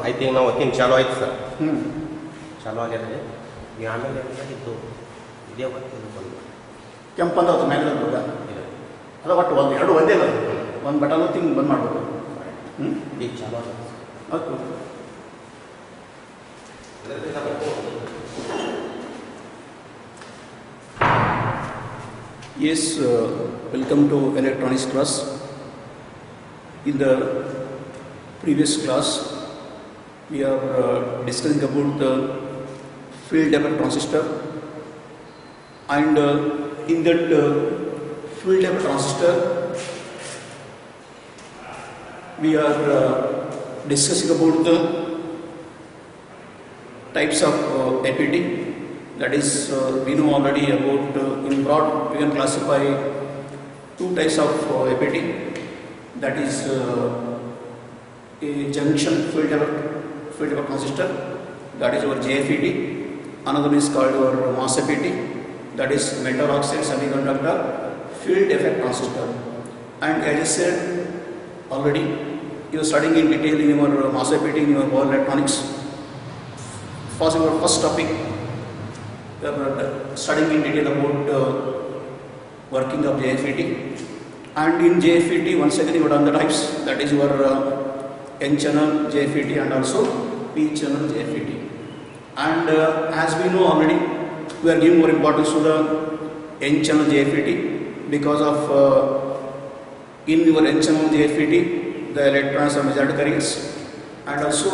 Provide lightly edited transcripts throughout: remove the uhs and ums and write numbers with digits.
I think now working ಚಾಲು ಆಯ್ತು sir. ಹ್ಞೂ ಚಾಲು ಆಗ್ಯದ್ರಿ. ಈಗ ಆಮೇಲೆ ಇದು ಇದೇ ಬರ್ತಿದ್ದು ಬಂದು ಕೆಂಪಂದವ್ರು ಮ್ಯಾಗ ಅಲ್ಲ ಒಟ್ಟು ಒಂದು ಎರಡು ಒಂದೇ ಅಲ್ಲ ಒಂದು ಬಟನ್ ತಿಂಗ್ ಬಂದ್ ಮಾಡ್ಬೋದು. ಈಗ ಚಾಲು ಆಗಿದೆ. ಹೌದು. Yes, welcome to electronics class. In the previous class, we are discussing about the field effect transistor, and in that field effect transistor, we are discussing about the types of FET. That is, we know already about in broad we can classify two types of FET. That is a junction field effect transistor. That is our JFET. Another one is called our MOSFET. That is metal oxide semiconductor field effect transistor. And as I said already, you are studying in detail in your MOSFET in your power electronics. For your first topic, we are studying in detail about working of JFET. And in JFET, once again you have done the types. That is your N-channel JFET and also P-channel JFET. And as we know already, we are giving more importance to the N-channel JFET because of in your N-channel JFET, the electrons are measured carriers. And also,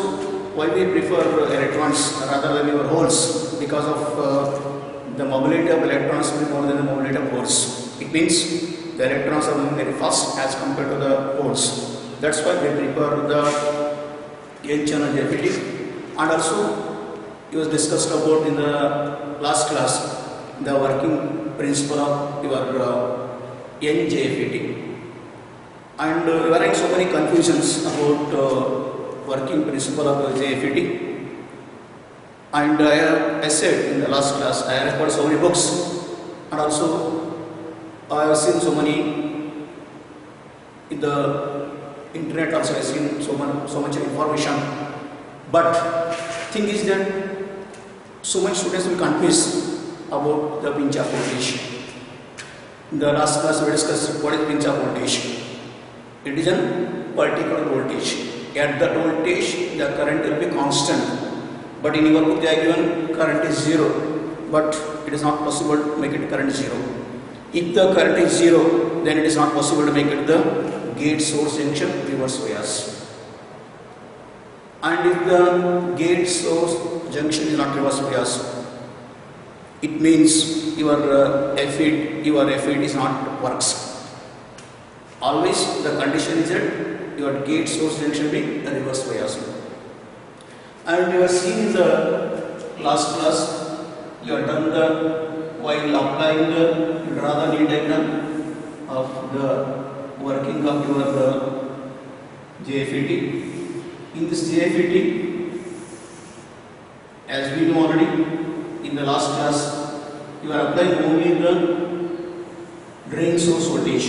why we prefer electrons rather than your holes? Because of the mobility of electrons will be more than the mobility of holes. It means the electrons are moving very fast as compared to the holes. That's why we prefer the N-channel JFET. And also, it was discussed about in the last class the working principle of your NJFET. And there are so many confusions about working principle of JFET. And I said in the last class, I have read so many books, and also I have seen so many in the internet. Also, I have seen so much information. But thing is that so many students will confuse about the pinch of voltage. In the last class, we discussed what is pinch of voltage. It is a particular voltage. At that voltage, the current will be constant. But in your book, they are given current is 0. But it is not possible to make it current 0. If the current is 0, then it is not possible to make it the gate source junction reverse bias. And if the gate source junction is not reverse bias, it means your FET is not works. Always the condition is that your gate source junction be the reverse bias. And you have seen in the last class, you have done the while applying the draw the Lie diagram of the working of your JFET. In this JFET, as we know already in the last class, you are applying only the drain source voltage.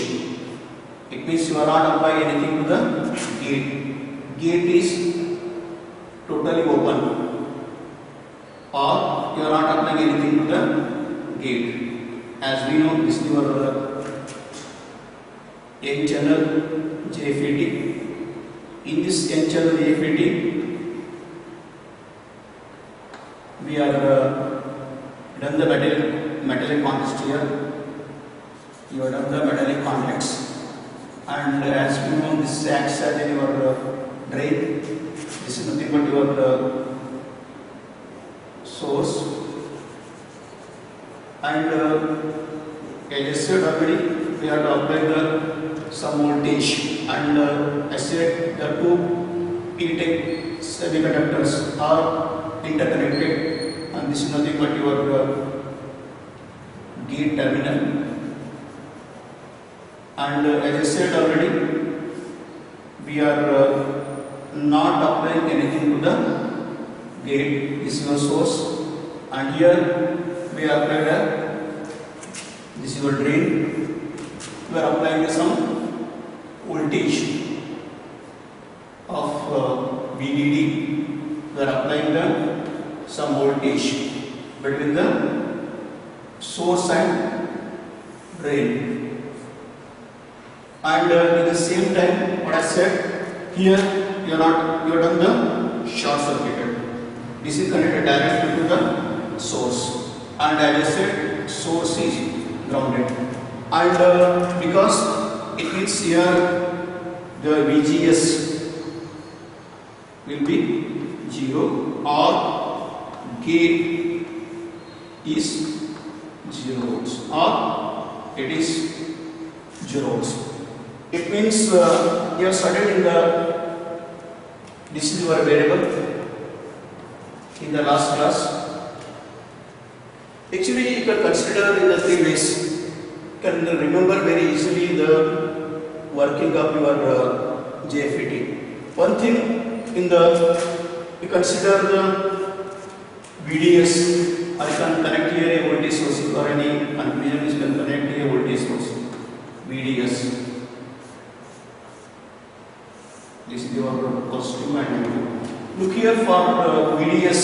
It means you are not applying anything to the gate. Gate is totally open, or you are not applying anything to the gate. As we know, this is your N-channel JFET. In this N-channel JFET, we are done the metallic contacts here. You have done the metallic contacts, and as we know, this acts as in your drain. This is nothing but your source. And as I said already, we have to apply some voltage. And I said the two P-type semiconductors are interconnected, and this is nothing but your gate terminal. And as I said already, we are not applying anything to the gate. This is your source, and here we apply this is your drain. We are applying some voltage of VDD, we are applying the some voltage between the source and drain. And at the same time, what I said here, you have done the short circuit. This is connected directly to the source, and as I said, source is grounded. And because it means here the VGS will be 0 or gate is 0 volts or it is 0 volts. It means you have studied in the, this is your variable in the last class. Actually you can consider in the 3 ways. You can remember very easily the working of your JFET. One thing in the, you consider the VDS, or you can connect here a voltage source, or any confusion is can connect here a voltage source, VDS. This is your positive and negative. Look here for VDS,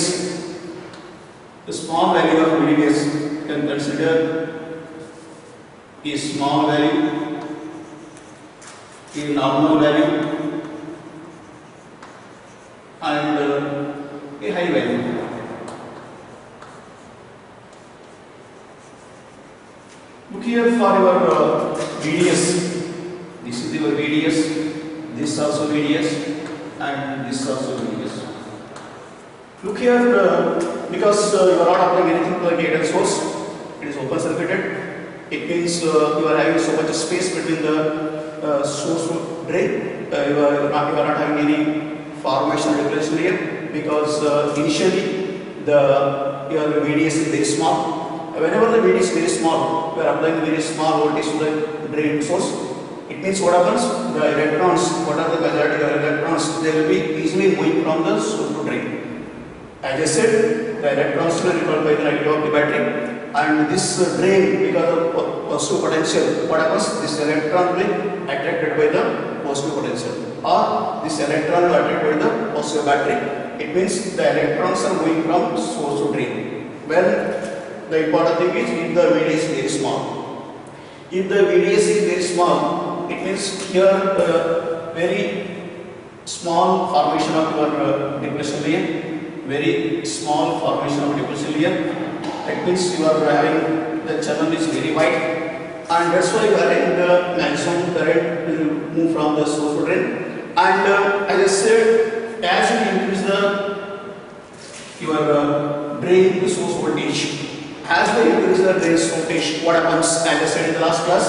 the small value of VDS, you can consider a small value, a normal value, and a high value. Look here for your VDS. This is your VDS, this also VDS, and this also VDS. Look here, because you are not applying anything to the gate and source, it is open circuited. It means you are having so much space between the source to drain. You are not having any formation or depression here, because initially your VDS is very small. Whenever the VDS is very small, you are applying very small voltage to the drain source. It means what happens? The electrons, what are the majority of electrons? They will be easily moving from the source to drain. As I said, the electrons will repelled by the negative of the battery. And this drain, because of positive potential, what happens? This electron will be attracted by the positive potential, or this electron will be attracted by the positive battery. It means the electrons are moving from source to drain. Well, the important thing is if the VDS is very small. If the VDS is very small, it means here very small formation of your depression layer, very small formation of depression layer. That means you are having the channel is very wide, and that's why you are having the maximum current will move from the source to drain. And as I said, as you increase your drain to source voltage, as you increase the drain voltage, what happens? As I said in the last class,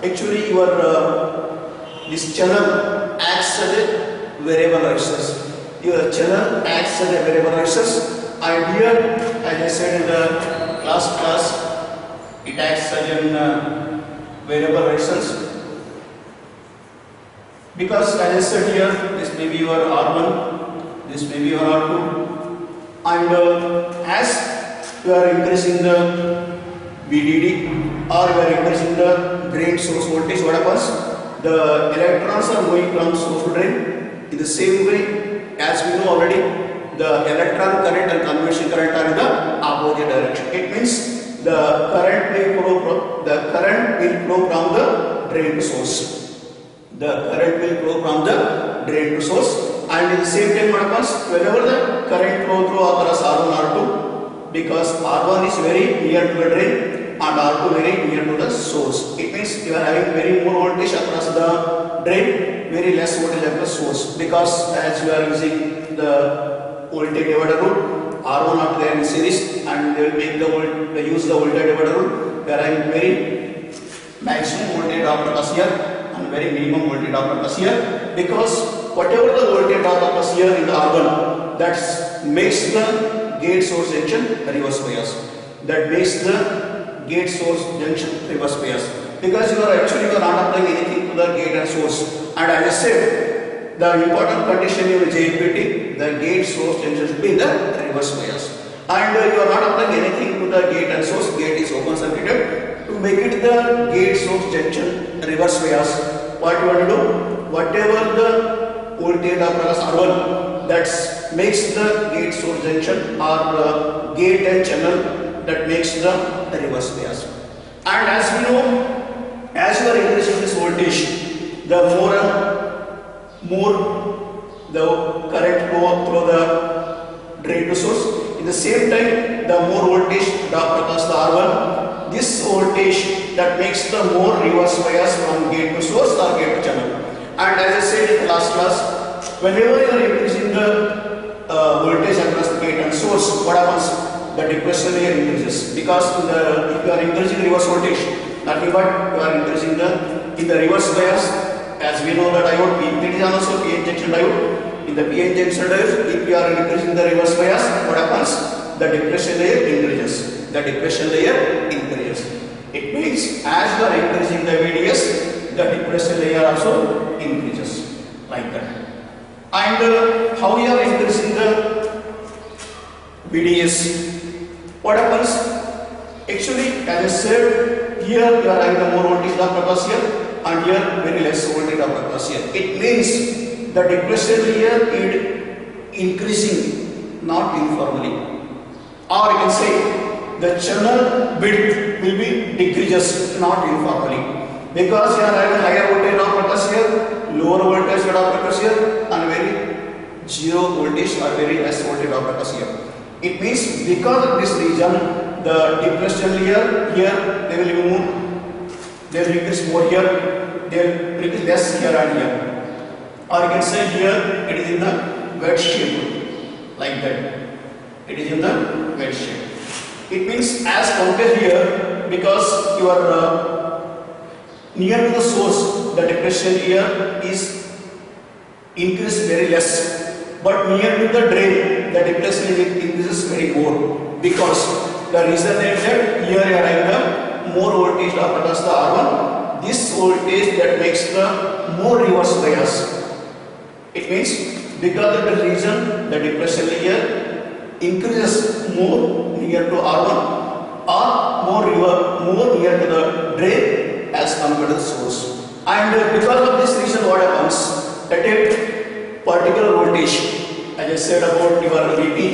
actually your this channel acts as a variable resistance. Your channel acts as a variable resistance. And here, as I said in the last class, it acts as a variable resistance, because as I said here, this may be your R1, this may be your R2, and as you are increasing the VDD or you are increasing the drain source voltage, what happens? The electrons are moving from source to drain. In the same way, as we know already, the electron current and convection current are in the opposite direction. It means the current will flow from the drain to source. The current will flow from the drain to source, and at the same time what happens? Whenever the current flow through across R1, R2, because R1 is very near to the drain and R2 very near to the source. It means you are having very more voltage across the drain, very less voltage across source, because as you are using the voltage divider rule, R1 are there in series, and they will make they use the voltage divider rule. We are having very maximum voltage drop across here and very minimum voltage drop across here, because whatever the voltage drop across here in the R1, that makes the gate source junction reverse bias. That makes the gate source junction reverse bias, because you are not applying anything to the gate and source. And as I said, the important condition in JFET, the gate source junction should be in the reverse bias. And you are not applying anything to the gate and source, gate is open circuited. To make it the gate source junction reverse bias, what you want to do? Whatever the voltage across R1, that makes the gate source junction or gate and channel that makes the reverse bias. And as we know, as you are increasing this voltage, the more the current flow through the drain to source. In the same time, the more voltage drop across the R1. This voltage that makes the more reverse bias from gate to source or gate to channel. And as I said in the last class, whenever you are increasing the voltage across the gate and source, what happens? The depressor layer increases, because if you are increasing reverse voltage, nothing but you are increasing in the reverse bias. As we know that diode, it is also PN junction diode. In the PN junction diode, if you are increasing the reverse bias, what happens? The depression layer increases. The depression layer increases. It means as you are increasing the VDS, the depression layer also increases, like that. And how you are increasing the VDS? What happens? Actually, as I said, here you are having the more voltage drop across here, and here very less voltage drop across here. It means the depression layer is increasing, not uniformly. Or you can say the channel width will be decreases, not uniformly. Because you are having higher voltage drop across here, lower voltage drop across here, and very zero voltage or very less voltage drop across here. It means because of this reason, the depression layer here they will remove, they will increase more here, they will increase less here and here. Or you can say here it is in the wedge shape, like that. It is in the wedge shape. It means as compared here, because you are near to the source, the depression layer is increased very less. But near to the drain, the depression increases very more, because the reason is that here you are having the more voltage across the R1. This voltage that makes the more reverse bias. It means because of the reason the depression layer increases more near to R1 or more near to the drain as compared to the source. And because of this reason, what happens? At a particular voltage, as I said about your VP,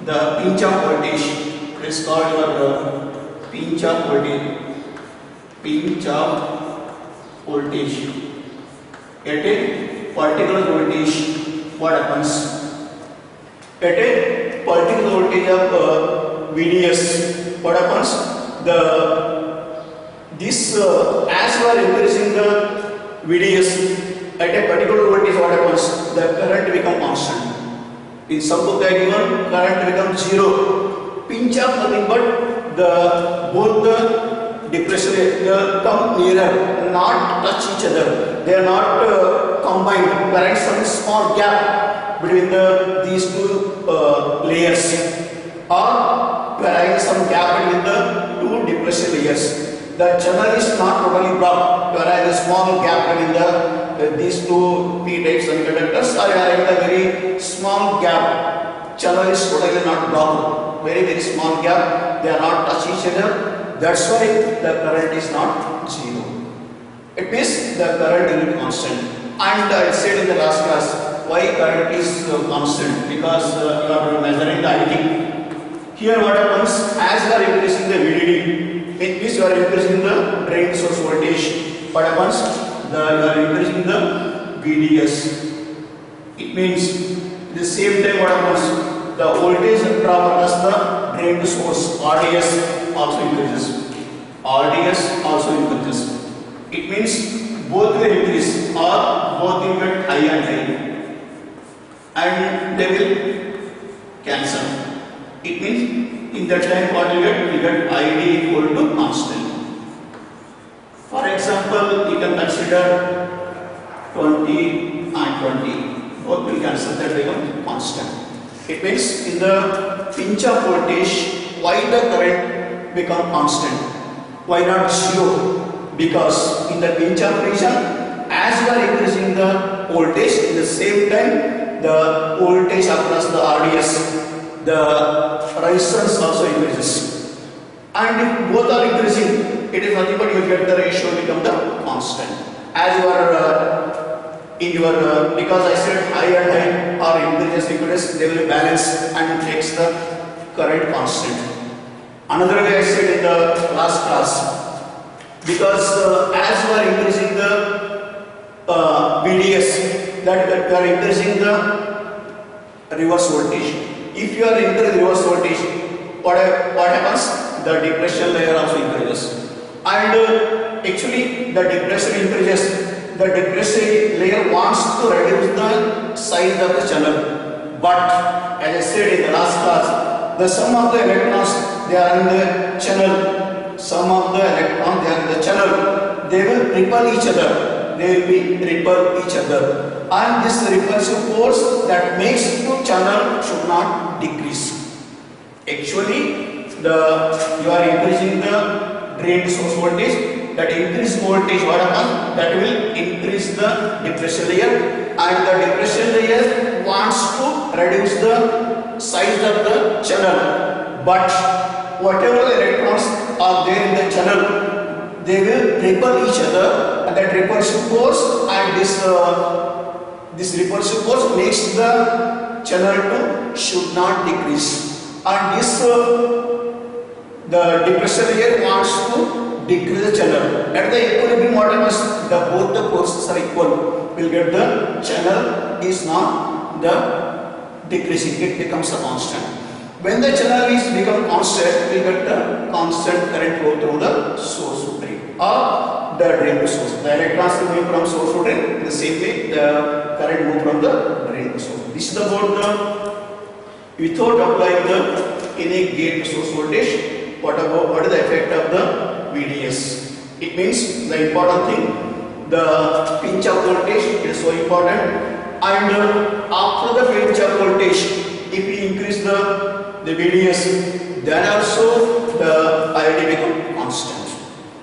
the pinch off voltage, it is called your pinch off voltage. Pinch off voltage. At a particular voltage, what happens? At a particular voltage of VDS, what happens? As you are increasing the VDS at a particular voltage, what happens? The current becomes constant. In some book they are given current becomes zero. Pinch off nothing but both the depression they come nearer, not touch each other. They are not combined. There is some small gap between these two layers, or there is some gap between the two depression layers. The channel is not totally blocked. There is a small gap between these two p-type semiconductors, or there is a very small gap. Channel is totally not blocked. Very small gap. They are not touch each other. That's why the current is not zero. It means the current will be constant. And I said in the last class why current is constant, because you are measuring the IT. Here what happens, as you are increasing the VDD, it means you are increasing the drain source voltage. What happens? You are increasing the VDS. It means at the same time what happens? The voltage drop across the drain to source, RDS also increases. RDS also increases. It means both will increase, or both will get high and high, and they will cancel. It means in that time what you get ID equal to constant. For example, you can consider 20 and 20. Both will cancel, that become constant. It means in the pinch off voltage, why the current become constant? Why not zero? Because in the pinch off region, as you are increasing the voltage, in the same time the voltage across the RDS, the resistance also increases. And if both are increasing, it is nothing but you get the ratio become the constant. As you are in your because I said high and high or increases impedance, they will balance and makes the current constant. Another way I said in the last class, because as you are increasing the VDS, that you are increasing the reverse voltage. If you are increasing reverse voltage, what happens? The depression layer also increases, and actually the depression increases. The depression layer wants to reduce the size of the channel, but as I said in the last class, the sum of the electrons they are in the channel. Some of the electrons they are in the channel. They will repel each other. They will be repel each other, and this repulsive force that makes the channel should not decrease. Actually, you are increasing the drain source voltage. That increased voltage, what happens? That will increase the depression layer, and the depression layer wants to reduce the size of the channel. But whatever electrons are there in the channel, they will repel each other, and that repulsive force and this repulsive force makes the channel should not decrease, and this the depression layer wants to decrease the channel. At the equilibrium, what happens? Both the forces are equal. We'll get the channel is not the decreasing; it becomes a constant. When the channel is become constant, we get the constant current flow through the source to drain or the drain to source. The electrons will move from source to drain. In the same way, the current move from the drain to source. This is about the without applying the any gate to source voltage. What is the effect of the VDS? It means the important thing, the pinch of voltage is so important, and after the pinch of voltage, if we increase the VDS, then also the IID become constant.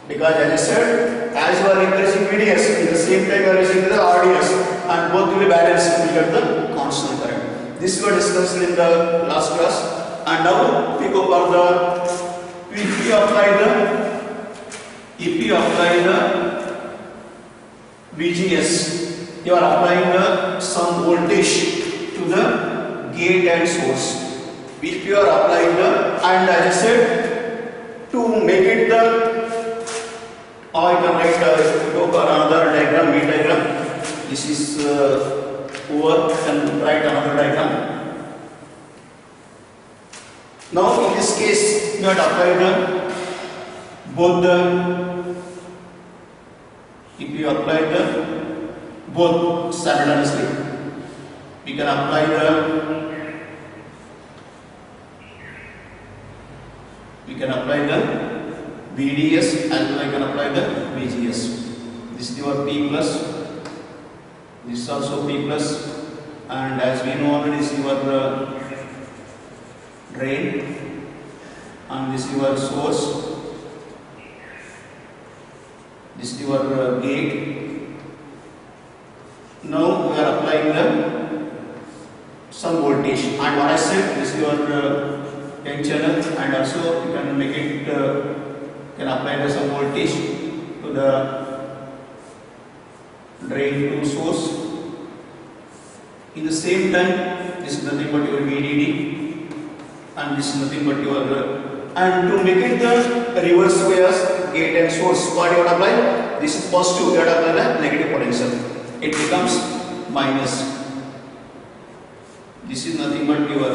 Because as I said, as you are increasing VDS, in the same time you are increasing the RDS, and both will be balanced, you will get the constant current. This we discussed in the last class, and now we go for the if we apply the VGS, you are applying some voltage to the gate and source. If you are applying and as I said, to make it the, or you can write go for another diagram, V diagram. This is over, and write another diagram. Now in this case, you have applied both if you apply both simultaneously, we can apply the VDS and I can apply the VGS. This is your P plus, this is also P plus, and as we know already, this is your drain, and this is your source, this is your gate. Now we are applying some voltage, and what I said, this is your N channel, and also you can make it can apply some voltage to the drain to source. In the same time, this is nothing but your VDD, and this is nothing but your and to make it the reverse bias gate and source, what you have to apply? This is positive, you have to apply the negative potential. It becomes minus. This is nothing but your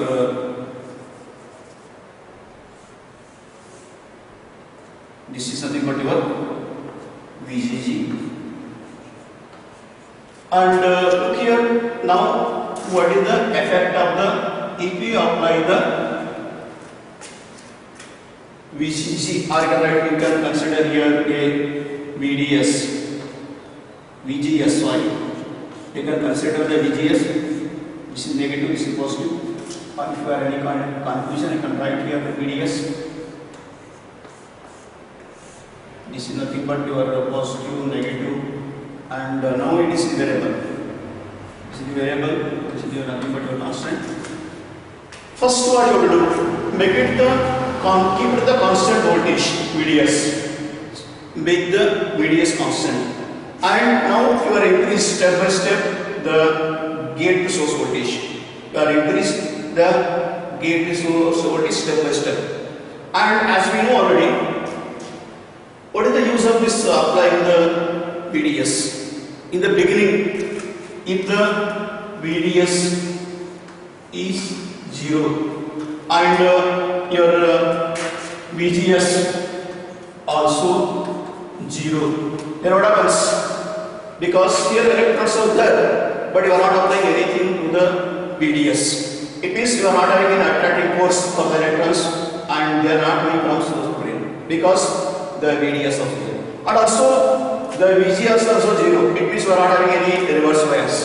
VGG. And look here, now what is the effect of the, if we apply the VGG, or you can consider here a VDS, VGS, sorry. You can consider the VGS, this is negative, this is positive. Or if you have any kind of confusion, you can write here the VDS. This is nothing but your positive, negative, and now it is variable. This is variable, this is your nothing but your constant. First, what you have to do, make it the keep it the constant voltage VDS. Make the VDS constant. And now you are increased step by step the gate to source voltage. You are increased the gate to source voltage step by step. And as we know already, what is the use of this applying the VDS? In the beginning, if the VDS is 0 and your VGS also 0, then what happens? Because here electrons are there, but you are not applying anything to the VDS. It means you are not having an attracting force for the electrons and they are not going from source to drain because the VDS of 0. And also the VGS is also 0. It means you are not having any reverse bias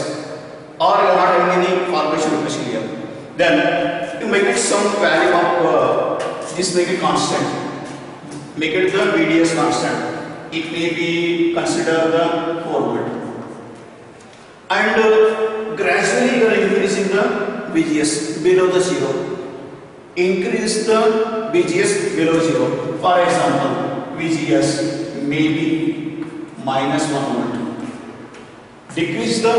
or you are not having any formation reflection here. Then you make it some value of this, make it constant. Make it the VDS constant. It may be considered the 4 volt. And gradually you are increasing the VGS below the 0. Increase the VGS below 0. For example, VGS may be minus 1 volt. Decrease the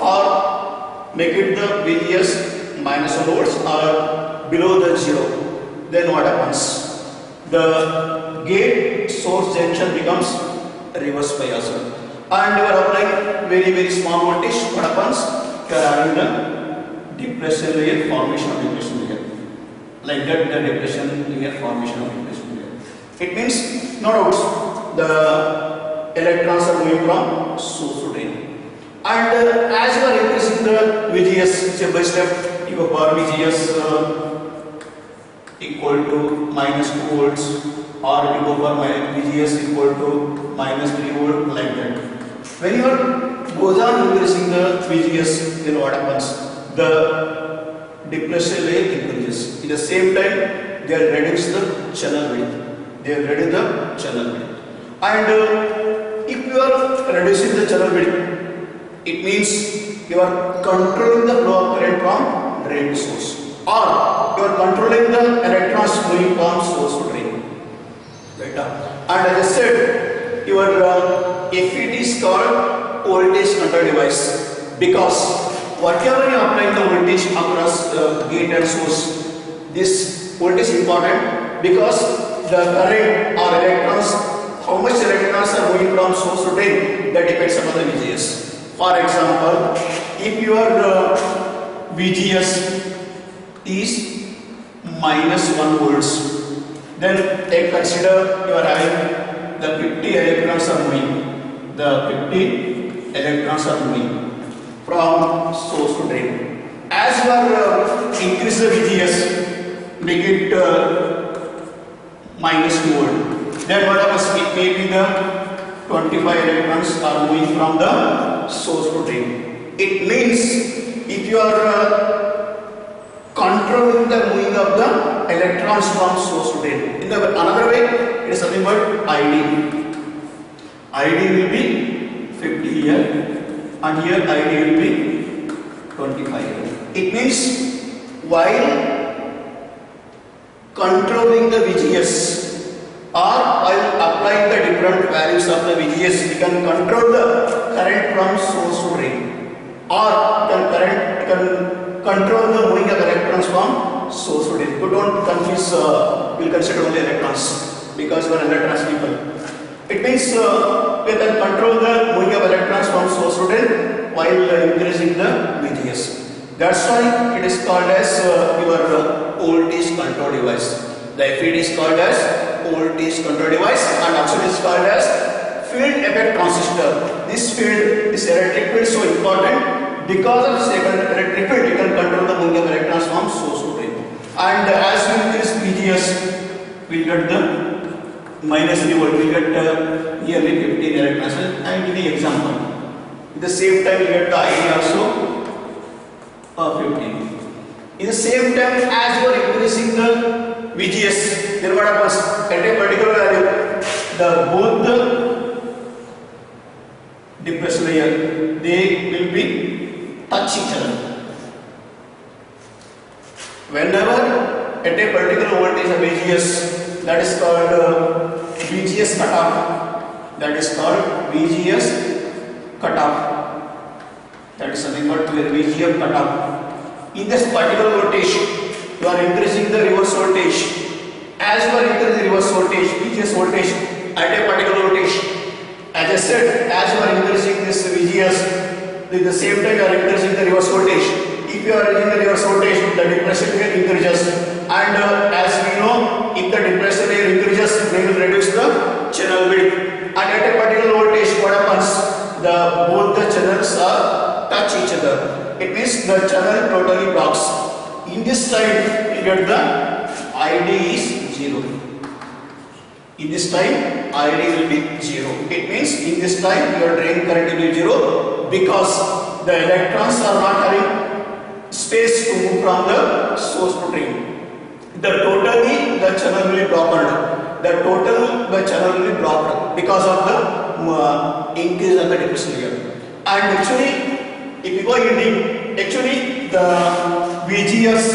or make it the VGS minus 1 volts or below the 0. Then what happens? The gate source junction becomes reverse bias. And you are applying very small voltage. What happens? You are having the depression layer, formation of depression layer. Like that, the depression layer, formation of depression layer. It means, no doubts, the electrons are moving from source to drain. And as you are increasing the VGS step by step, you have VGS equal to minus 2 volts, or you go for VGS equal to minus 3 volt, like that. When you are goes on increasing the VGS, then what happens? The depression layer increases. At the same time, they reduce the channel width. They reduce the channel width. And if you are reducing the channel width, it means you are controlling the flow of current from drain to source, or you are controlling the electrons moving from source to drain. Right. And as I said, your FET is called voltage control device because whatever you apply the voltage across gate and source, this voltage is important because the current or electrons, how much electrons are moving from source to drain, that depends upon the VGS. For example, if your VGS is minus 1 volts, then take consider you are having the 50 electrons are moving. The 50 electrons are moving from source to drain. As you are increase the VGS, make it minus 2 volt. Then what happens? It may be the 25 electrons are moving from the source to drain. It means if you are controlling the moving of the electrons from source to drain. In the another way, it is something called ID. ID will be 50 here, and here ID will be 25. It means while controlling the VGS or while applying the different values of the VGS, we can control the current from source to drain, or you can control the moving of electrons from source to drain. You don't confuse, we'll consider only electrons because we are electrons people. It means we can control the moving of electrons from source to drain while increasing the VGS. That's why it is called as your voltage control device. The FET is called as voltage control device, and also it is called as field effect transistor. This field, this electric field is so important because of this electric field you can control the moving of electrons from source to drain. And as we increase VGS, we get the minus 3 volt, we get nearly 15 electrons. I will give you an example. At the same time, we get the ID also 15. In the same time, as you are increasing the VGS, then what happens? At a particular value, both the depression layer, they will be touch each other. Whenever at a particular voltage of VGS, that is called VGS cutoff. That is called VGS cutoff. That is nothing but VGF cutoff. In this particular voltage, you are increasing the reverse voltage. As you are increasing the reverse voltage, VGS voltage at a particular voltage, as I said, as you are increasing this VGS, at the same time you are increasing the reverse voltage. If you are increasing the reverse voltage, the depression layer increases, and as we know, if the depression layer increases, we will reduce the channel width. And at a particular voltage, what happens? Both the channels are touch each other. It means the channel totally blocks. In this slide, you get the ID is 0. In this time, ID will be 0. It means in this time your drain current will be 0 because the electrons are not having space to move from the source to drain. Totally the channel will be blocked. The channel will be blocked because of the increase of the depression layer. And actually, if you go in deep, actually the VGS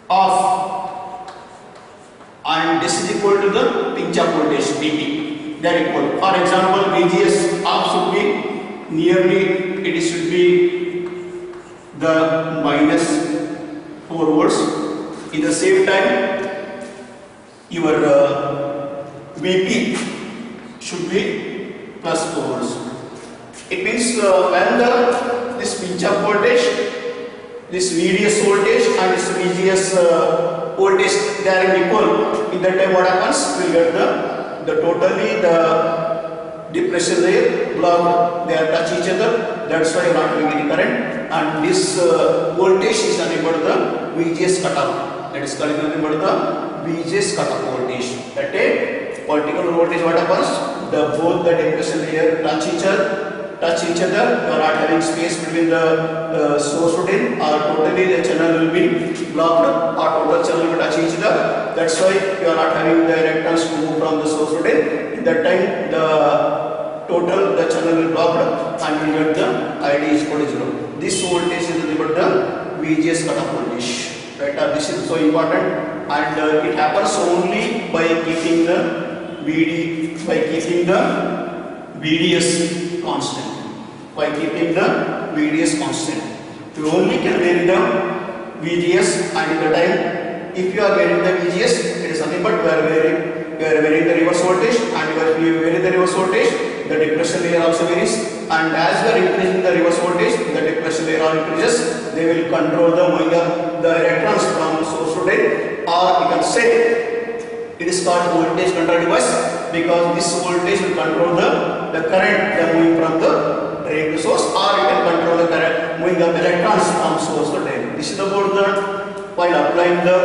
of, and this is equal to the pinch off voltage VP. They are equal. For example, VGS of should be nearly, it should be the minus 4 volts. In the same time, your VP should be plus 4 volts. It means when this pinch off voltage, this VDS voltage and this VGS voltage, they are equal. In that time, what happens? We will get the totally the depression layer blocked. They are touch each other. That's why you are not having any current. And this voltage is nothing but the VGS cutoff. That is called nothing but the VGS cutoff voltage. At a particular voltage, what happens? Both the depression layer touch each other. You are not having space between the source to drain, or totally the channel will be blocked, or total channel will touch each other. That's why you are not having the electrons to move from the source to drain. In that time, the channel will be blocked, and you get the ID is equal to 0. This voltage is nothing but the VGS cutoff voltage. Right? This is so important, and it happens only by keeping the VDS constant. By keeping the VDS constant, you only can vary the VGS, and in the time, if you are varying the VGS, it is nothing but we are varying the reverse voltage, and if you vary the reverse voltage, the depression layer also varies, and as we are increasing the reverse voltage, the depression layer also increases. They will control the moving of the electrons from the source to drain, or you can say it is called voltage control device because this voltage will control the current moving from the drain to source, or you can control the current moving of electrons from source to drain. This is about the while applying the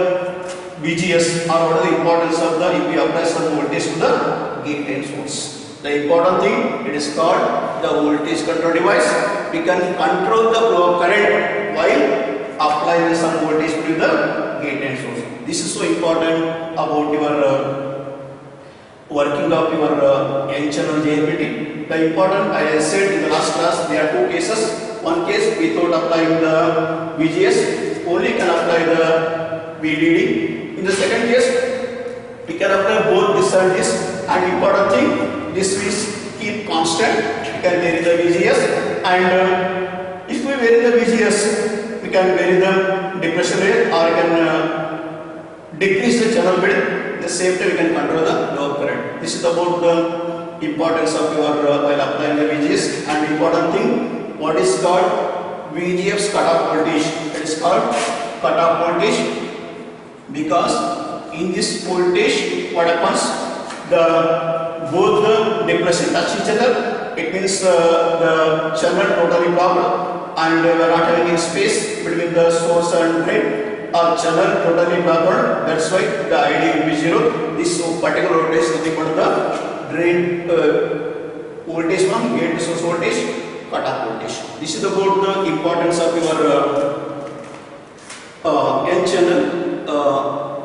VGS, or what is the importance of the if we apply some voltage to the gate drain source. The important thing, it is called the voltage control device. We can control the flow of current while applying some voltage to the gate drain source. This is so important about your working of your N-channel JFET. The important, as I said in the last class, there are two cases. One case without applying the VGS, only can apply the VDD. In the second case, we can apply both this and this. And important thing, this is keep constant. We can vary the VGS, and if we vary the VGS, we can vary the depression rate, or we can decrease the channel width. At the same time, we can control the low current. This is about the importance of your while applying the VGS. And important thing, what is called VGF's cutoff voltage. It is called cutoff voltage because in this voltage, what happens? Both the depression touch each other. It means the channel totally blocked, and we are not having any space between the source and drain. Our channel totally blocked. That's why the ID will be 0. This particular voltage is nothing but the drain voltage from gate to source voltage, cutoff voltage. This is about the importance of your N-channel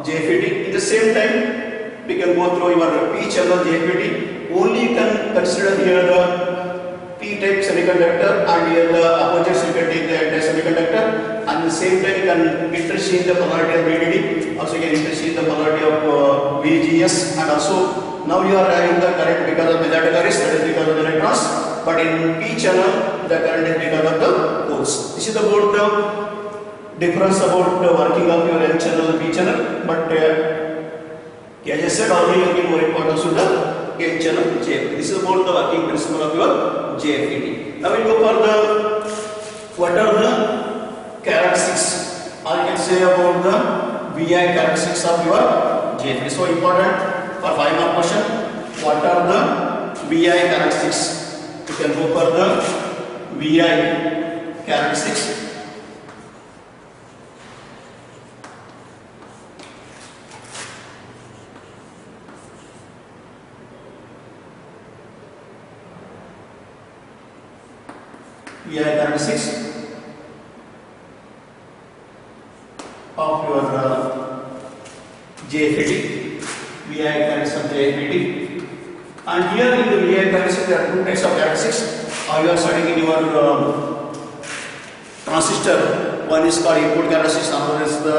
JFET. In the same time, we can go through your P-channel JFET. Only you can consider here the P-type semiconductor, and here the opposite you can take the anti-semiconductor. And at the same time, you can interchange the polarity of VDD. Also, you can interchange the polarity of VGS, and also Now you are having the current because of magnetic arrays, that is because of the electrons, but in P channel the current is because of the poles. This is about the difference about the working of your N channel and P channel, but as I said already, you give more importance to the N channel JFET. This is about the working principle of your JFET. Now we go for the what are the characteristics, or you can say about the VI characteristics of your JFET. So important for 5 mark question. What are the VI characteristics? You can go for the VI characteristics. VI characteristics of your JFET, VI characteristics of JFET, and here in the VI characteristics there are two types of characteristics. You are studying in your transistor. One is called input characteristics, another is the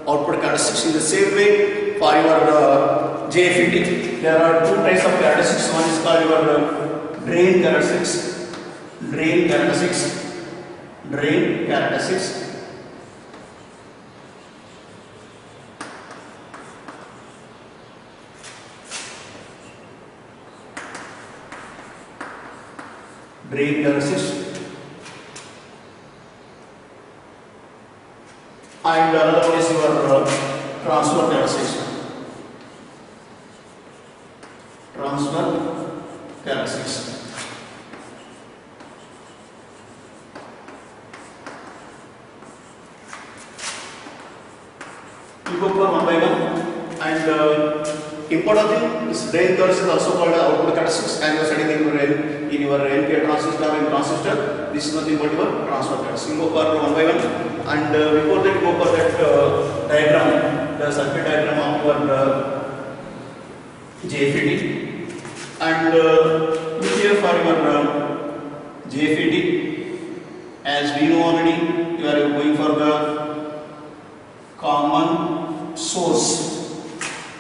output characteristics. In the same way, for your JFET, there are two types of characteristics. One is called your drain characteristics. Drain characteristics, drain characteristics, drain characteristics, and another one is your transfer characteristics. Transfer characteristics. We go for one by one, and important thing is drain curves is also called output characteristics. And you are studying in your NPI transistor and transistor. This is nothing but your transfer characteristics. We go for one by one, and before that, go for that diagram, the circuit diagram of your JFET, and look here for your JFET. As we know already, you are going for the common source.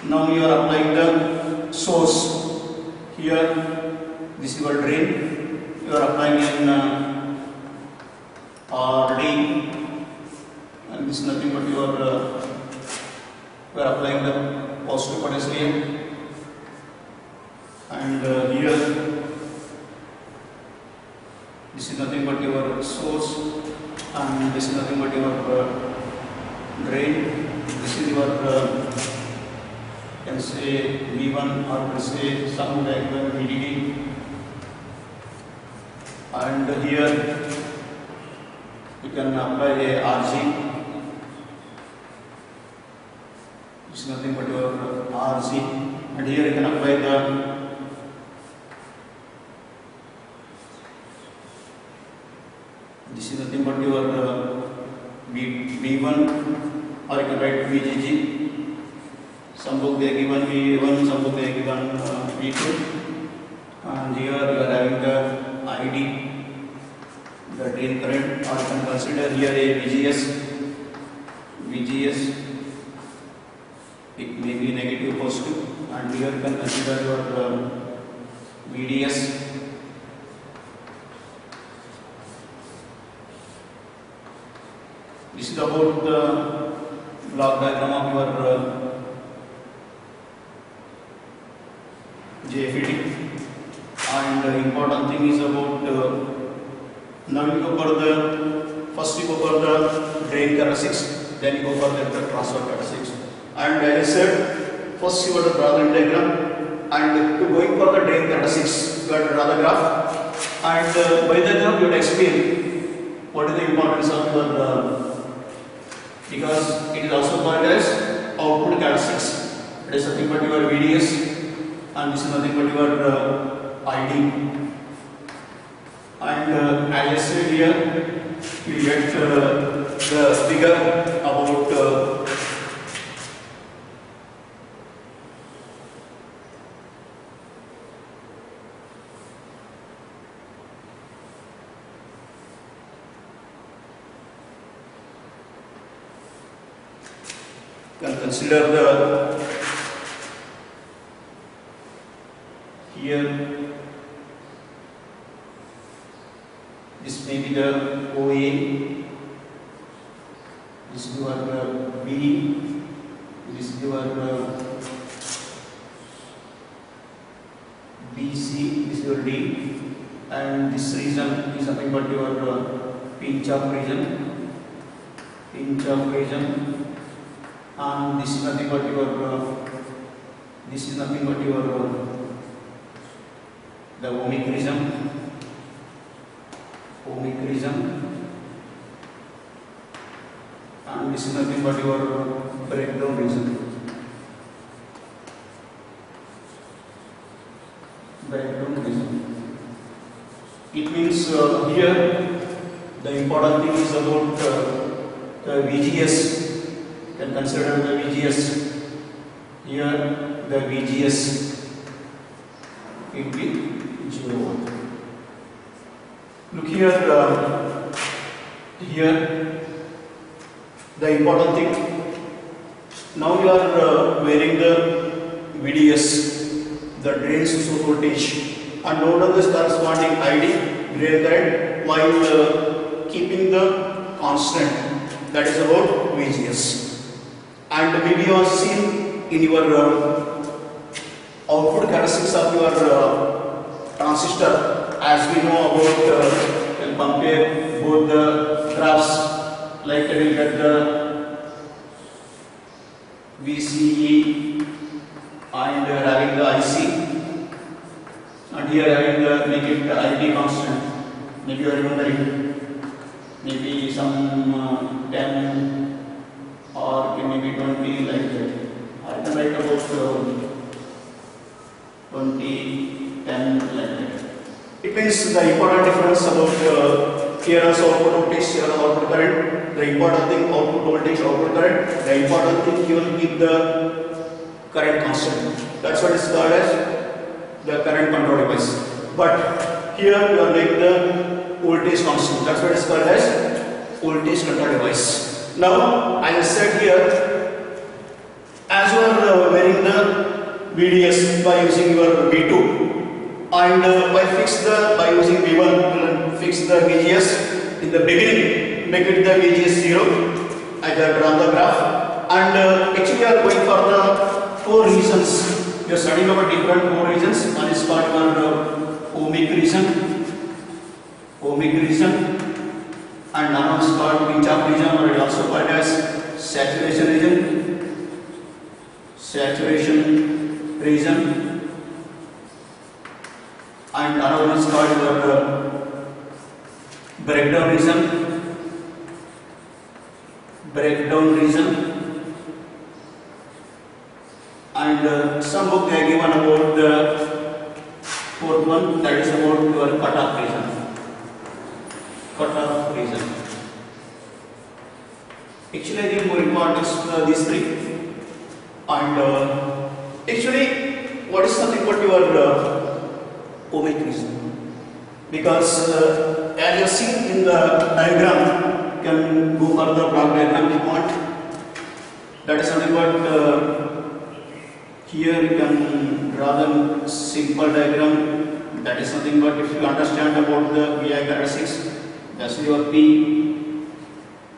Now you are applying the source here. This is your drain. You are applying in RD, and this is nothing but you are applying the positive potential, and here this is nothing but your source, and this is nothing but your drain. This is your can say V1 or can say some diagram VDD, and here you can apply a RG. This is nothing but your RG, and here you can apply the this is nothing but your V1, or you can write VGG. Some book they are given V1, some book they are given V2, and here you are having the ID, the drain current, or you can consider here a VGS. VGS, it may be negative, positive, and here you can consider your VDS. This is about the block diagram of your JFET, and the important thing is about now you go for the first you go for the drain characteristics, then you go for the transfer characteristics. And as I said, first you have to draw the diagram, and to going for the drain characteristics, you have to draw the graph, and by the graph you have to explain what is the importance of your because it is also called as output characteristics. It is nothing but your VDS, and this is nothing but your ID. And as I said here, you get the figure about consider the here this may be the OA, this is your B, this is your BC, this is your D, and this region is nothing but your pinch off region, and this is nothing but your the ohmic region, and this is nothing but your breakdown region. It means here the important thing is about the VGS. You can consider the VGS. Here the VGS will be 0. Look here, here the important thing. Now you are wearing the VDS, the drain source voltage, and note on this corresponding ID drain current while keeping the constant, that is about VGS. And maybe you have seen in your output characteristics of your transistor, as we know about, we'll compare both the graphs, like we will get the VCE and having the IC, and here having the make it ID constant. Maybe you are remembering, maybe some 10 or maybe 20 like that. I can write about 20, 10 like that. It means the important difference about here also output voltage, here output current. The important thing output voltage, output current. The important thing you will keep the current constant. That's what is called as the current control device. But here you are making the voltage constant. That's what is called as voltage control device. Now, as I said here, as you are wearing the VDS by using your V2, and by using V1, you will fix the VGS in the beginning, make it the VGS 0. I have drawn the graph, and actually you are going for the 4 regions. You are studying about different 4 regions. One is called your ohmic region, and another is called pinch off region, or also called as saturation region, and another one is called your breakdown region, and some book they are given about the 4th one, that is about your cutoff region. Actually, I think more important is these 3. And actually, what is something about your ohmic region? Because as you see in the diagram, you can go for the block diagram if you want. That is something about here you can draw the simple diagram. That is something but if you understand about the VI characteristics, that's your P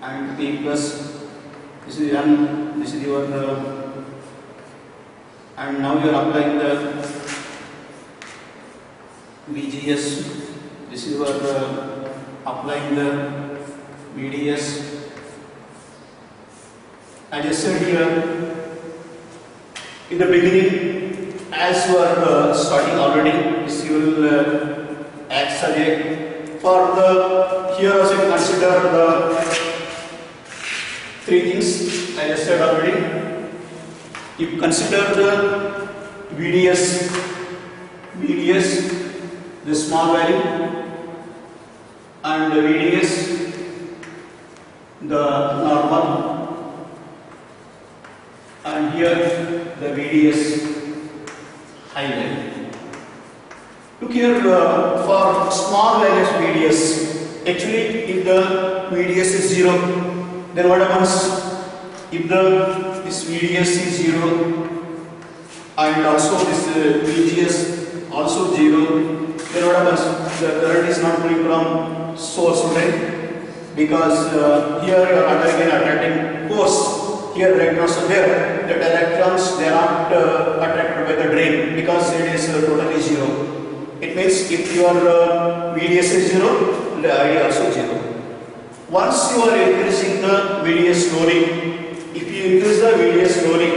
and P plus, this is N, this is your and now you are applying the VGS, this is your applying the VDS. As I said here, in the beginning, as you are starting already, this you will act as a for the here also you consider the 3 things. As I said already, you consider the VDS, the small value, and the VDS, the normal, and here the VDS high value. Look here for small values VDS. Actually, if the VDS is 0, then what happens? If this VDS is 0 and also this VGS also 0. Then what happens? The current is not flowing from source to drain because here you are undergoing attracting force. Here the electrons are there. The electrons, they are not attracted by the drain because it is totally 0. It means if your VDS is 0, the ID also 0. Once you are increasing the VDS slowly, if you increase the VDS slowly,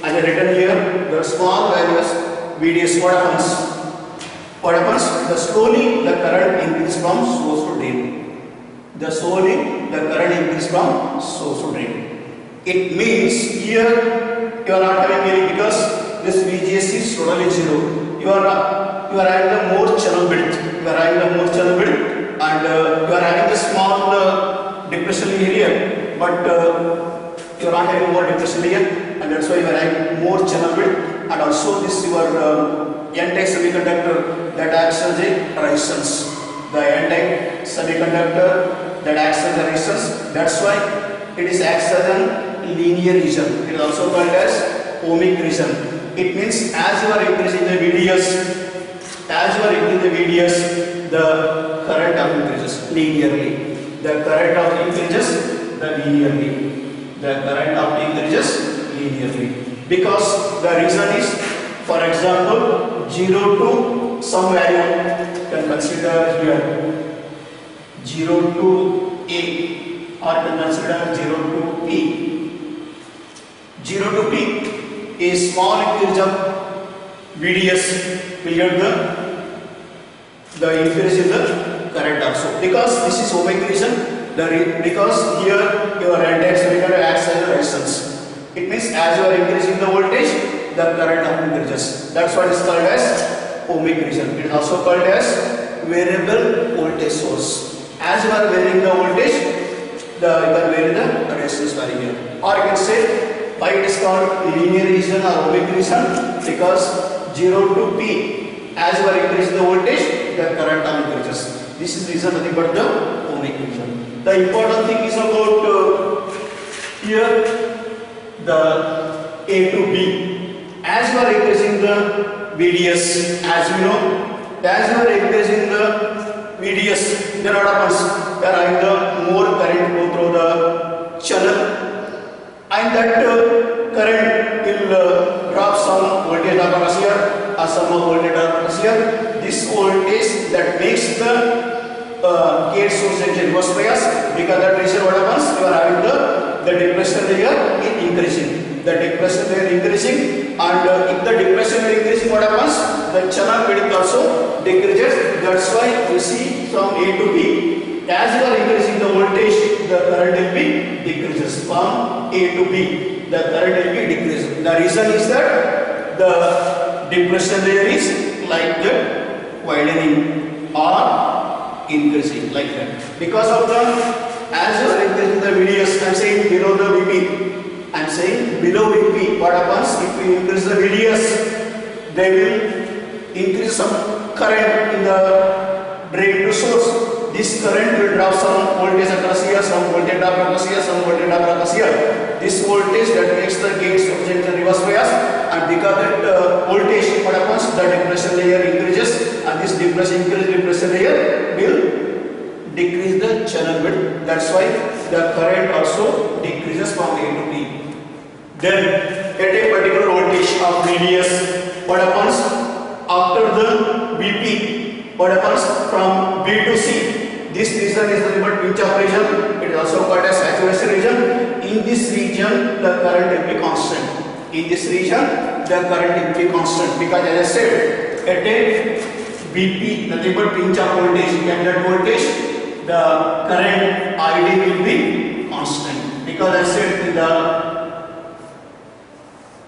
as I written here, the small values VDS, what happens? What happens? The slowly the current increases from source to drain. The slowly the current increases from source to drain. It means here you are not having any because this VGS is totally 0. You are having the more channel width. You are having the more channel width. And you are having the small depression area, but you are not having more depression area, and that's why you are having more channel width. And also this your N-type semiconductor that acts as a resistance. The N-type semiconductor that acts as a resistance. That's why it is acts as a linear region. It is also called as ohmic region. It means as you are increasing the VDS, the current increases linearly. The current increases linearly. The current increases linearly. Because the reason is, for example, 0 to some value, you can consider here 0 to A, or you can consider 0 to P. 0 to P, a small increase of VDS will get the increase in the current also, because this is ohmic region. Because here your N-type semiconductor acts as a resistance. It means as you are increasing the voltage, the current increases. That's what is called as ohmic region. It is also called as variable voltage source. As you are varying the voltage, you can vary the resistance value here. Or you can say why it is called linear region or ohmic region, because 0 to P, as you are increasing the voltage, the current increases. This is reason nothing but the ohmic region. The important thing is about here the A to B. As you are increasing the VDS, as you know, as you are increasing the VDS, then what happens? You are having the more current go through the channel, and that current will drop some voltage across here or some voltage across here. This voltage that makes the gate source junction reverse bias, because that reason what happens? You are having the depression layer is increasing. The depression layer increasing, and if the depression layer increasing, what happens? The channel width also decreases. That's why you see from A to B, as you are increasing the voltage, the current will be decreases. From A to B, the current will be decreased. The reason is that the depression layer is like that widening or increasing like that. Because of the, as you are increasing the VDS, I am saying below the VP. I am saying below VP, what happens? If we increase the VDS, they will increase some current in the drain to source. This current will drop some voltage across here, some voltage drop across here, some voltage drop across here. This voltage that makes the gate source junction reverse bias, and because that voltage, what happens? The depression layer increases, and this depression layer will decrease the channel width. That's why the current also decreases from A to B. Then at a particular voltage of VDS, what happens? After the VP, what happens? From B to C. This region is the pinch off region. It is also called as saturation region. In this region, the current will be constant. In this region, the current will be constant, because as I said, at a VP, nothing but pinch off voltage, candidate voltage, the current ID will be constant, because I said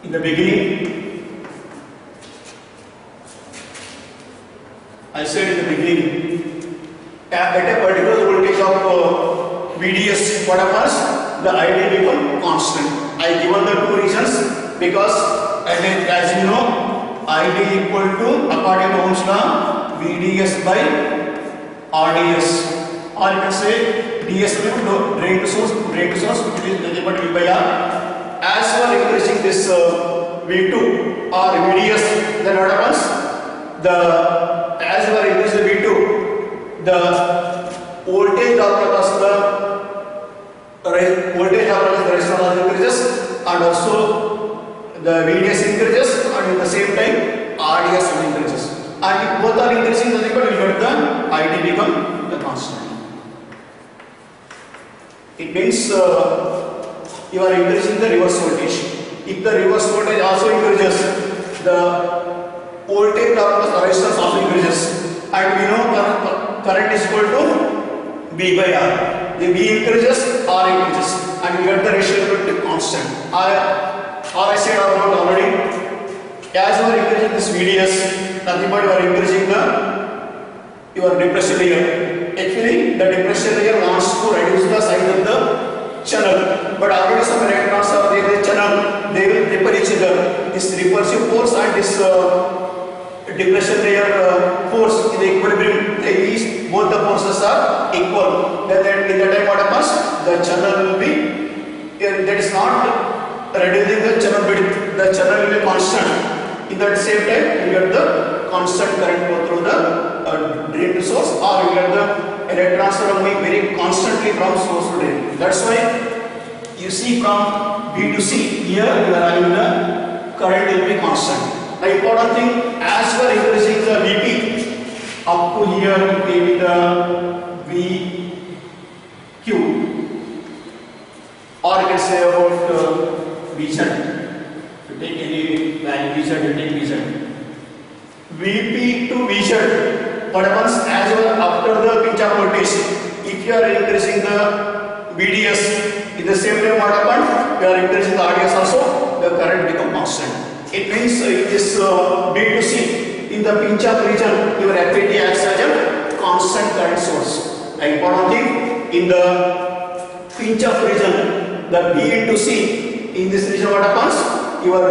in the beginning, at a particular voltage of VDS, what happens? The ID become constant. I given the two reasons, because as you know, ID equal to, according to Ohm's law, VDS by RDS. Or you can say DS will drain to source, which is nothing but V by R. As you are increasing this V2 or VDS, then what happens? as you are increasing the V2, the voltage drop across the voltage drop across the resistor also increases, and also the VDS increases, and at the same time RDS also increases. And if both are increasing, then you get the ID become the constant. It means you are increasing the reverse voltage. If the reverse voltage also increases, the voltage of the resistance also increases, and we know current is equal to V by R. The V increases, R increases, and you get the ratio equal to constant. I said about already. As you are increasing this VDS, nothing but you are increasing your depressed layer. Actually, the depressed layer wants to reduce the size of the channel, but already some electrons are there in the channel. They will repel each other. This repulsive force and this depressed layer force in the equilibrium. Both the forces are equal. Then in that time what happens? The channel will be that is not reducing the channel width. The channel will be constant. In that same time, you get the constant current go through the drain to source, or you get the electrons are moving very constantly from source to drain. That's why you see from B to C, here you are having the current will be constant. The important thing, as you are increasing the VP up to here, maybe the VQ, or you can say about VZ. To take any value VZ, you take VZ. VP to VZ, what happens as you are after the pinch off voltage? If you are increasing the VDS, in the same time what happens? You are increasing the RDS also, the current become constant. It means in this B to C, in the pinch off region, your FET acts as a constant current source. The important thing, in the pinch off region, the B into C, in this region what happens? Your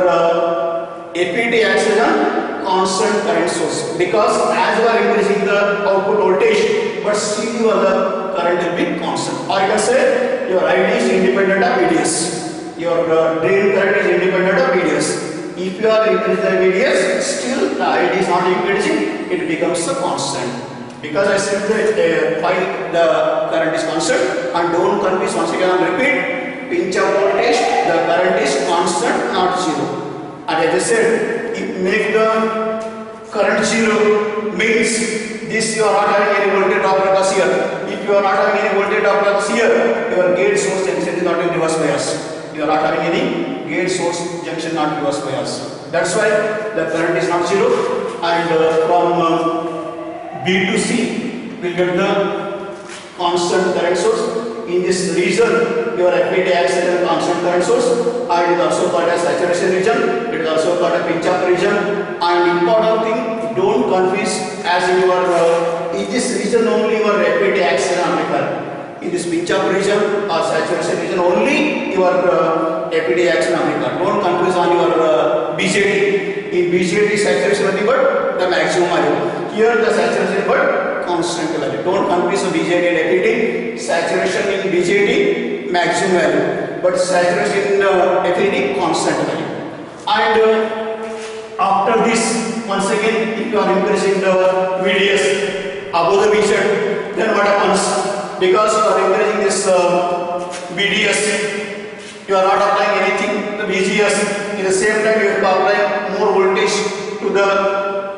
FET acts as a constant current source, because as you are increasing the output voltage, but still your current will be constant. Or you can say your ID is independent of VDS. Your drain current is independent of VDS. If you are increasing the VDS, still the ID is not increasing, it becomes a constant. Because I said that the current is constant, and don't confuse, once again I repeat, pinch off voltage, the current is constant, not zero. And as I said, if make the current zero, means this you are not having any voltage drop across here. If you are not having any voltage drop across here, your gate source junction is not in reverse bias. You are not having any gate source junction not reverse bias. That's why the current is not zero, and from B to C we will get the constant current source. In this region, your FET acts as a constant current source, and it is also called as saturation region. It is also called a pinch off region. And important thing, don't confuse, as in your in this region only your FET acts as an amplifier. In this pinch off region or saturation region only your FET acts as an amplifier. Don't confuse on your BJT. In BJT saturation value but the maximum value. Here the saturation but constant value. Don't confuse BJT and FET. Saturation in BJT maximum value, but saturation in FET constant value. And after this, once again, if you are increasing the VDS above the VZ, then what happens? Because you are increasing this VDS, you are not applying anything to VGS. In the same time, you are applying more voltage to the,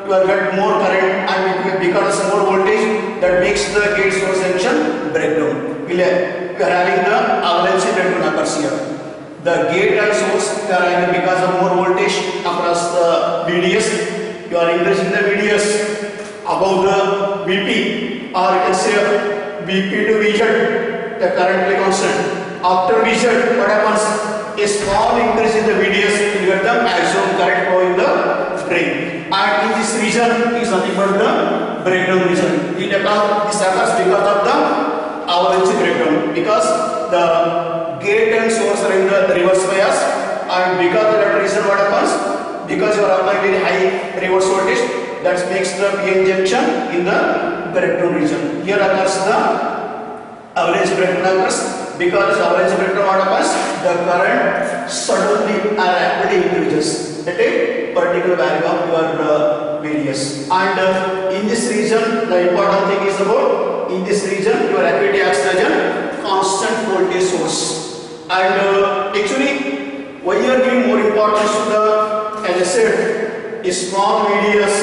you are get more current, and because more voltage, that makes the gate source junction breakdown. We are having the avalanche breakdown occurs here. The gate and source they are having because of more voltage across the VDS. You are increasing the VDS above the VP, or you can say VP to VZ, the current will be constant. After VZ, what happens? A small increase in the VDS will get the maximum current flow in the drain. And in this region is nothing but the breakdown region. This occurs because of the avalanche breakdown, because the gate and source are in the reverse bias, and because of that reason what happens? Because you are applying very high reverse voltage, that makes the PN junction in the breakdown region. Here occurs the avalanche breakdown occurs, Because avalanche breakdown what happens? The current suddenly and rapidly increases at a particular value of your VDS. And in this region, the important thing is about in this region your activity acts as a constant voltage source. And actually, why you are giving more importance to the, as I said, is small VDS.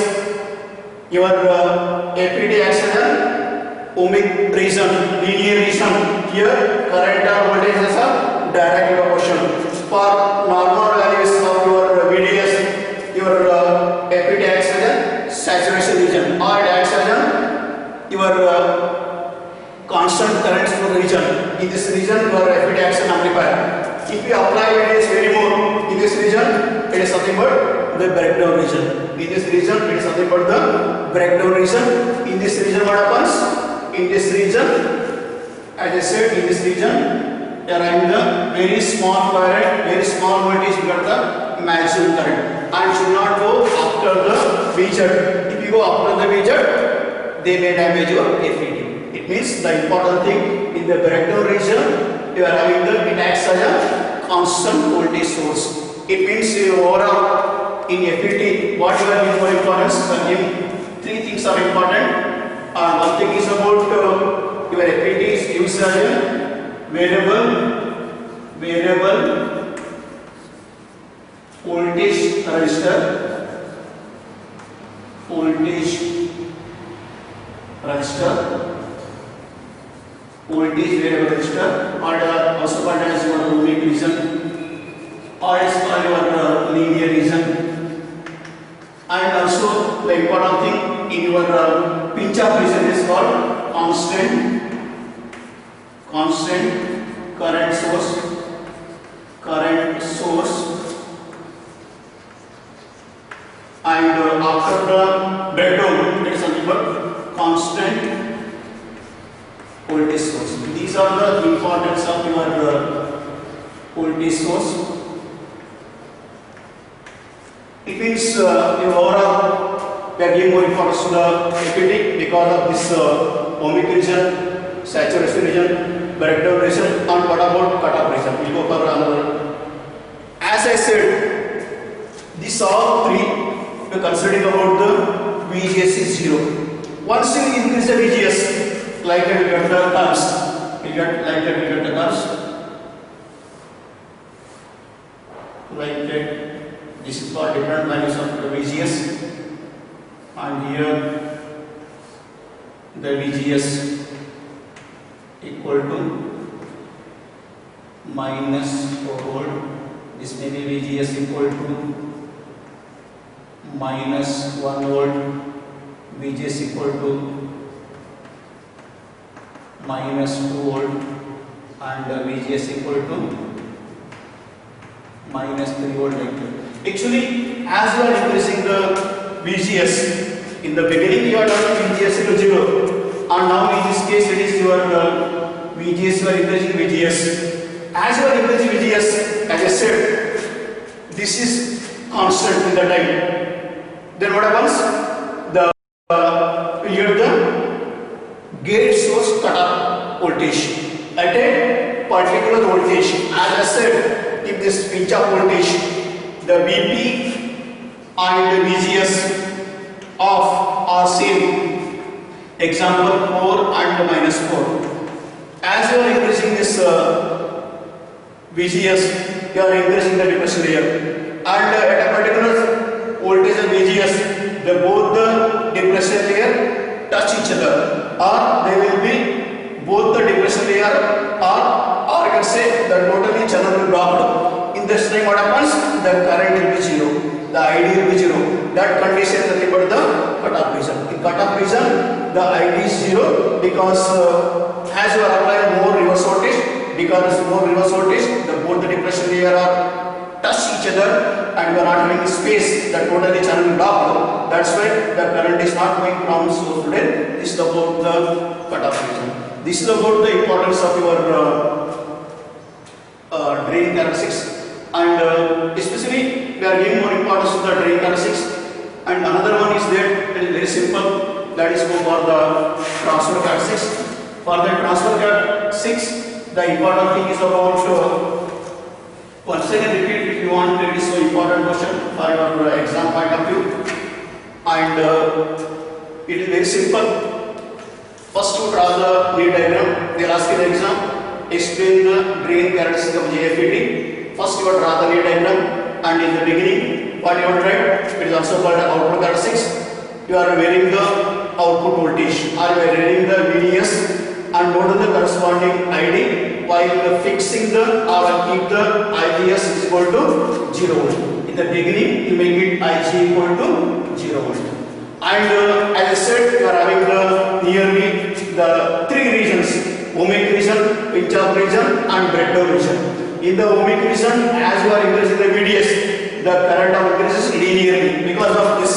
Your APD acts as an ohmic region, linear region. Here, current or voltage is a direct proportion. For normal values of your VDS, your APD acts as a saturation region, or it acts as a your constant current flow region. In this region, your APD acts as an amplifier. If you apply VDS very more in this region, it is nothing but the breakdown region. In this region, it is nothing but the breakdown region. In this region, what happens? In this region, as I said, in this region, you are having the very small current, very small voltage, you got the maximum current, and should not go after the VZ. If you go after the VZ, they may damage your FET. It means the important thing in the breakdown region, you are having the, it acts as a constant voltage source. It means overall in FET, what you are giving for importance, three things are important. One thing is about your FET is used as a variable voltage resistor, voltage variable resistor, or also called as your ohmic region, or is called your linear region. And also the important thing in your pinch off region is called constant current source, and after the breakdown it is nothing but constant voltage source. These are the importance of your voltage source. It means in overall we are giving more importance to the FET because of this ohmic region, saturation region, breakdown region, and what about cutoff region? We will go for another. As I said, these all three we are considering about the VGS is 0. Once you increase the VGS, like that we get the curves. We get like that we get the curves. Like that. This is for different values of the VGS, and here the VGS equal to minus 4 volt. This may be VGS equal to minus 1 volt, VGS equal to minus 2 volt, and VGS equal to minus 3 volt like that. Actually, as you are increasing the VGS, in the beginning you are done VGS to 0, and now in this case it is your VGS, you are increasing VGS. As you are increasing VGS, as I said, this is constant in the time. Then what happens? You get the gate source cutoff voltage at a particular voltage. As I said, if this pinch off voltage, the VP and the VGS of are same. Example 4 and minus 4. As you are increasing this VGS, you are increasing the depression layer, and at a particular voltage of VGS, both the depression layer touch each other, or they will be both the depression layer, or you can say the totally channel will blocked. In this time what happens? The current will be 0, the ID will be 0. That condition is nothing but the cutoff region. In cutoff region, the ID is 0 because as you are applying more reverse voltage, because more reverse voltage, both the depression layer are touch each other, and you are not having space, the totally channel blocked. That's why the current is not going from source to drain. This is about the cutoff region. This is about the importance of your drain characteristics. And especially we are giving more importance to the drain characteristics. And another one is there, it is very simple, that is for the transfer characteristics. For the transfer characteristics, the important thing is about once again repeat if you want. It is so important question for your exam point of view, and it is very simple. First you draw the need diagram. They will ask in the exam, explain the drain characteristics of JFET. First you will draw the need diagram, and in the beginning what you will write, it is also called output characteristics. You are varying the output voltage, or you are varying the VDS and note the corresponding ID while fixing the or keep the IGS is equal to 0 volt. In the beginning you make it IG equal to 0 volt. And as I said, you are having the nearly the three regions: ohmic region, pinch off region and breakdown region. In the ohmic region, as you are increasing the VDS, the current increases linearly because of this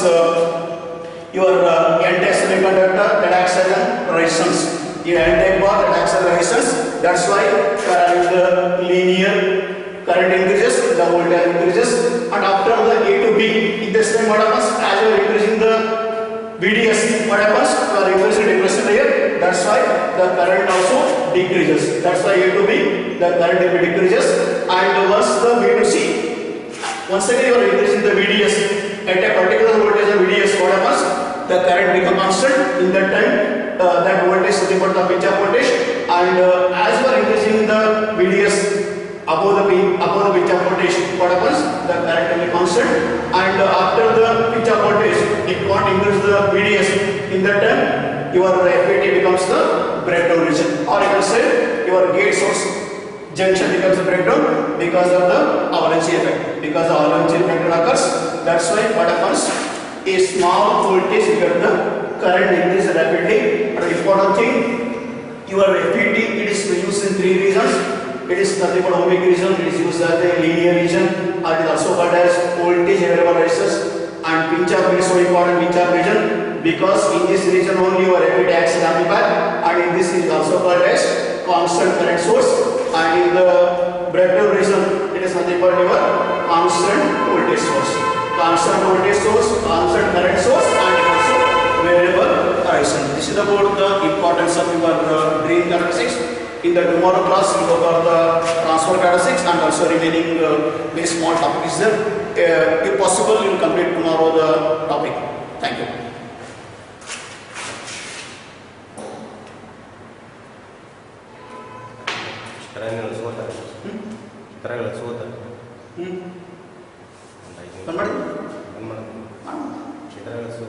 your n-type semiconductor that acts as a resistance. Your n-type bar that acts as a resistance. That's why current linear current increases, the voltage increases, and after the A to B, in this time what happens? As you are increasing the VDS, what happens? You are increasing depression layer. That's why the current also decreases. That's why A to B, the current will be decreases, and once the B to C, once again you are increasing the VDS at a particular voltage of VDS, what happens? The current becomes constant. In that time, that voltage is equal to the pinch off voltage, and as you are increasing the VDS above the pinch off voltage, what happens? The current will be constant, and after the pinch off voltage, if you want to increase the VDS, in that time your FET becomes the breakdown region, or you can say your gate source junction becomes a breakdown because of the avalanche effect. Because the avalanche effect occurs, that's why what happens? A small voltage you get the current increase rapidly. But important thing, your FET, it is used in three regions. It is nothing but ohmic region, it is used as a linear region, and it is also called as voltage variable resistors, and pinch off is so important, pinch off region, because in this region only your FET acts as amplifier, and in this is also called as constant current source, and in the breakdown region it is nothing but your constant voltage source. Constant voltage source, constant current source, and also variable resistance. This is about the importance of your drain characteristics. In the tomorrow class, we will go for the transfer characteristics, and also remaining very small topic is there. If possible, you will complete tomorrow the topic. Thank you. ಚಿತ್ರಗಳು